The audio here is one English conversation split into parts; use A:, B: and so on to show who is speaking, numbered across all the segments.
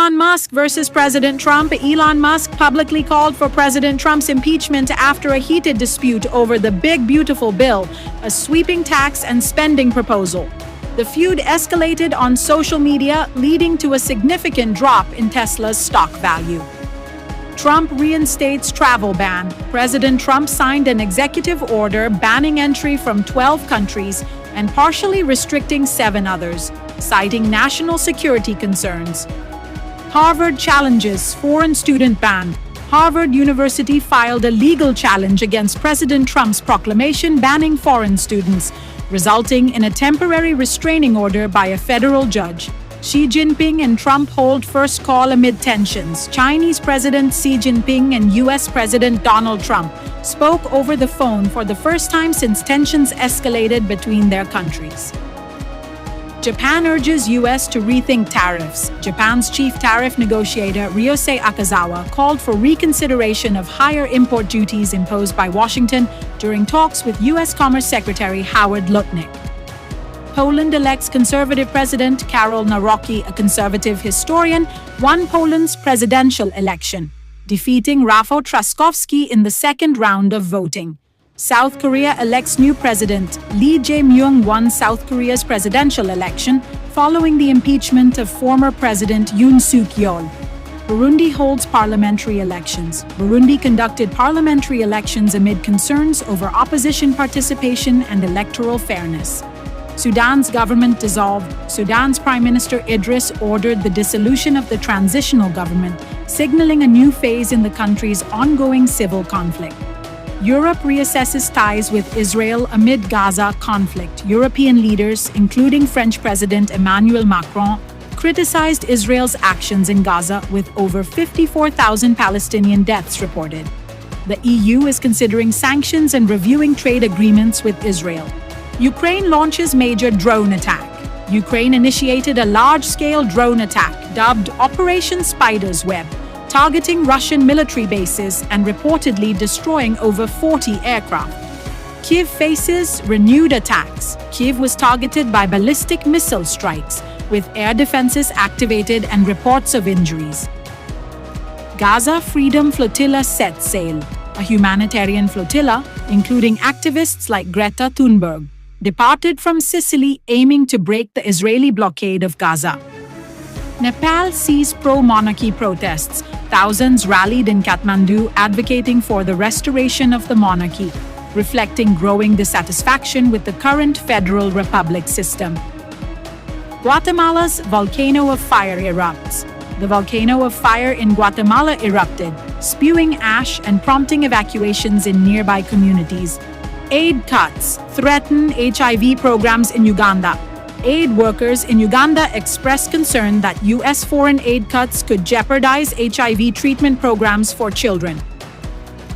A: Elon Musk versus President Trump. Elon Musk publicly called for President Trump's impeachment after a heated dispute over the Big Beautiful Bill, a sweeping tax and spending proposal. The feud escalated on social media, leading to a significant drop in Tesla's stock value. Trump reinstates travel ban. President Trump signed an executive order banning entry from 12 countries and partially restricting 7 others, citing national security concerns. Harvard challenges foreign student ban. Harvard University filed a legal challenge against President Trump's proclamation banning foreign students, resulting in a temporary restraining order by a federal judge. Xi Jinping and Trump hold first call amid tensions. Chinese President Xi Jinping and U.S. President Donald Trump spoke over the phone for the first time since tensions escalated between their countries. Japan urges U.S. to rethink tariffs. Japan's chief tariff negotiator, Ryosei Akazawa, called for reconsideration of higher import duties imposed by Washington during talks with U.S. Commerce Secretary Howard Lutnick. Poland elects conservative president. Karol Nawrocki, a conservative historian, won Poland's presidential election, defeating Rafał Trzaskowski in the second round of voting. South Korea elects new president. Lee Jae-myung won South Korea's presidential election following the impeachment of former President Yoon Suk-yeol. Burundi holds parliamentary elections. Burundi conducted parliamentary elections amid concerns over opposition participation and electoral fairness. Sudan's government dissolved. Sudan's Prime Minister Idris ordered the dissolution of the transitional government, signaling a new phase in the country's ongoing civil conflict. Europe reassesses ties with Israel amid Gaza conflict. European leaders, including French President Emmanuel Macron, criticized Israel's actions in Gaza, with over 54,000 Palestinian deaths reported. The EU is considering sanctions and reviewing trade agreements with Israel. Ukraine launches major drone attack. Ukraine initiated a large-scale drone attack, dubbed Operation Spider's Web, targeting Russian military bases and reportedly destroying over 40 aircraft. Kyiv faces renewed attacks. Kyiv was targeted by ballistic missile strikes, with air defenses activated and reports of injuries. Gaza Freedom Flotilla sets sail. A humanitarian flotilla, including activists like Greta Thunberg, departed from Sicily aiming to break the Israeli blockade of Gaza. Nepal sees pro-monarchy protests. Thousands rallied in Kathmandu advocating for the restoration of the monarchy, reflecting growing dissatisfaction with the current federal republic system. Guatemala's volcano of fire erupts. The volcano of fire in Guatemala erupted, spewing ash and prompting evacuations in nearby communities. Aid cuts threaten HIV programs in Uganda. Aid workers in Uganda expressed concern that U.S. foreign aid cuts could jeopardize HIV treatment programs for children.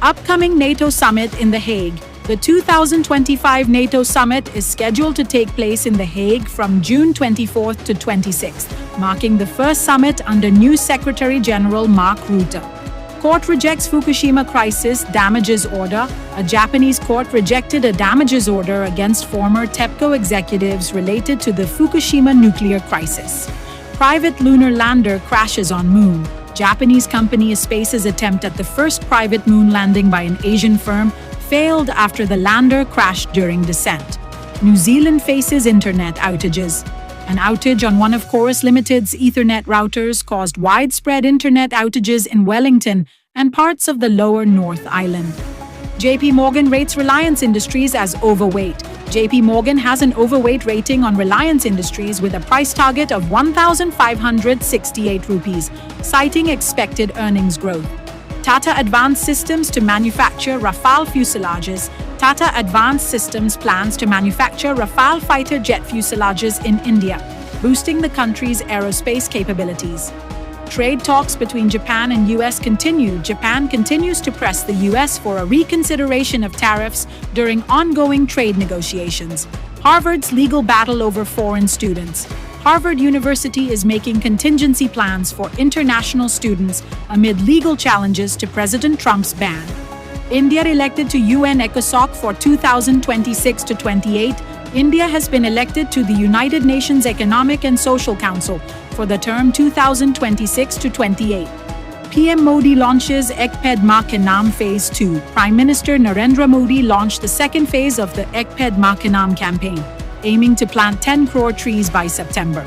A: Upcoming NATO summit in The Hague. The 2025 NATO summit is scheduled to take place in The Hague from June 24th to 26th, marking the first summit under new Secretary General Mark Rutte. Court rejects Fukushima crisis damages order. A Japanese court rejected a damages order against former TEPCO executives related to the Fukushima nuclear crisis. Private lunar lander crashes on moon. Japanese company Space's attempt at the first private moon landing by an Asian firm failed after the lander crashed during descent. New Zealand faces internet outages. An outage on one of Chorus Limited's Ethernet routers caused widespread internet outages in Wellington and parts of the lower North Island. JP Morgan rates Reliance Industries as overweight. JP Morgan has an overweight rating on Reliance Industries with a price target of 1,568 rupees, citing expected earnings growth. Tata Advanced Systems to manufacture Rafale fuselages. Tata Advanced Systems plans to manufacture Rafale fighter jet fuselages in India, boosting the country's aerospace capabilities. Trade talks between Japan and U.S. continue. Japan continues to press the U.S. for a reconsideration of tariffs during ongoing trade negotiations. Harvard's legal battle over foreign students. Harvard University is making contingency plans for international students amid legal challenges to President Trump's ban. India elected to UN ECOSOC for 2026 to 28. India has been elected to the United Nations Economic and Social Council for the term 2026 to 28. PM Modi launches Ek Ped Maa Ke Naam Phase 2. Prime Minister Narendra Modi launched the second phase of the Ek Ped Maa Ke Naam campaign, aiming to plant 10 crore trees by September.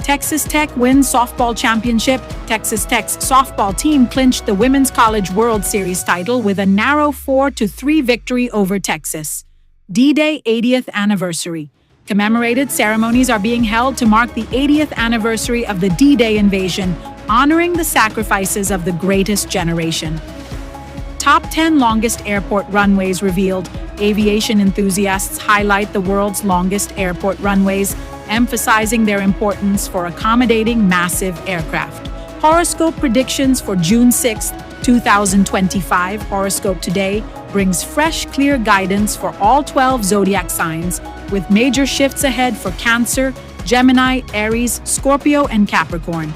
A: Texas Tech wins softball championship. Texas Tech's softball team clinched the Women's College World Series title with a narrow 4-3 victory over Texas. D-Day 80th Anniversary. Commemorated ceremonies are being held to mark the 80th anniversary of the D-Day invasion, honoring the sacrifices of the greatest generation. Top 10 longest airport runways revealed. Aviation enthusiasts highlight the world's longest airport runways, emphasizing their importance for accommodating massive aircraft. Horoscope predictions for June 6, 2025. Horoscope Today brings fresh, clear guidance for all 12 zodiac signs, with major shifts ahead for Cancer, Gemini, Aries, Scorpio, and Capricorn.